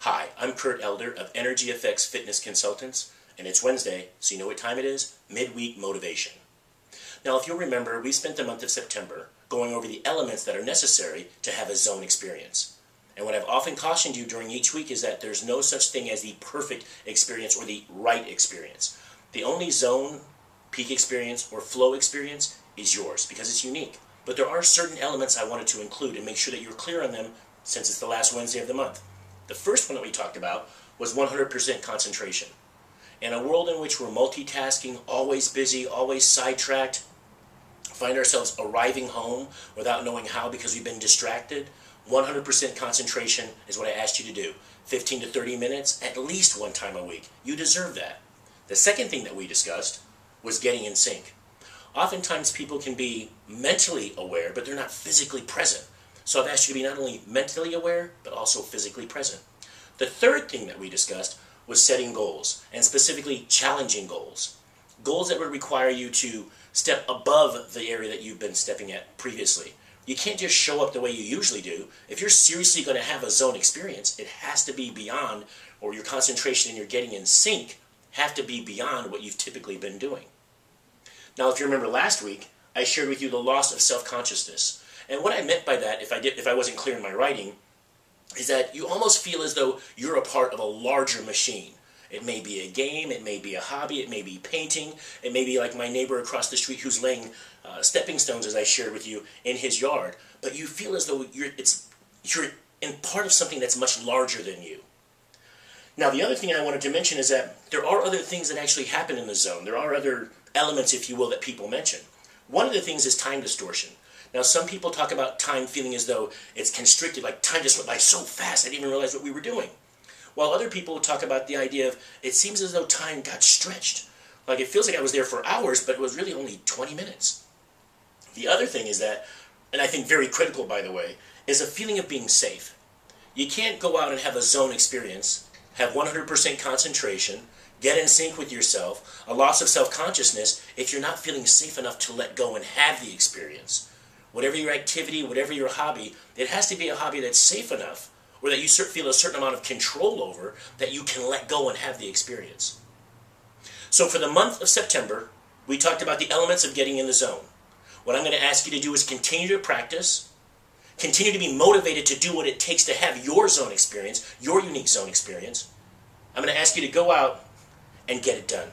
Hi, I'm Kurt Elder of Energy Effects Fitness Consultants, and it's Wednesday, so you know what time it is? Midweek Motivation. Now, if you'll remember, we spent the month of September going over the elements that are necessary to have a zone experience. And what I've often cautioned you during each week is that there's no such thing as the perfect experience or the right experience. The only zone, peak experience, or flow experience is yours because it's unique. But there are certain elements I wanted to include and make sure that you're clear on them since it's the last Wednesday of the month. The first one that we talked about was 100% concentration. In a world in which we're multitasking, always busy, always sidetracked, find ourselves arriving home without knowing how because we've been distracted, 100% concentration is what I asked you to do. 15 to 30 minutes, at least one time a week. You deserve that. The second thing that we discussed was getting in sync. Oftentimes people can be mentally aware, but they're not physically present. So I've asked you to be not only mentally aware, but also physically present. The third thing that we discussed was setting goals, and specifically challenging goals. Goals that would require you to step above the area that you've been stepping at previously. You can't just show up the way you usually do. If you're seriously going to have a zone experience, it has to be beyond, or your concentration and your getting in sync have to be beyond what you've typically been doing. Now, if you remember last week, I shared with you the loss of self-consciousness. And what I meant by that, if I wasn't clear in my writing, is that you almost feel as though you're a part of a larger machine. It may be a game, it may be a hobby, it may be painting, it may be like my neighbor across the street who's laying stepping stones, as I shared with you, in his yard. But you feel as though you're in part of something that's much larger than you. Now, the other thing I wanted to mention is that there are other things that actually happen in the zone. There are other elements, if you will, that people mention. One of the things is time distortion. Now, some people talk about time feeling as though it's constricted, like time just went by so fast I didn't even realize what we were doing. While other people talk about the idea of it seems as though time got stretched. Like it feels like I was there for hours, but it was really only 20 minutes. The other thing is that, and I think very critical by the way, is a feeling of being safe. You can't go out and have a zone experience, have 100% concentration, get in sync with yourself, a loss of self-consciousness, if you're not feeling safe enough to let go and have the experience. Whatever your activity, whatever your hobby, it has to be a hobby that's safe enough or that you feel a certain amount of control over that you can let go and have the experience. So for the month of September, we talked about the elements of getting in the zone. What I'm going to ask you to do is continue to practice, continue to be motivated to do what it takes to have your zone experience, your unique zone experience. I'm going to ask you to go out and get it done.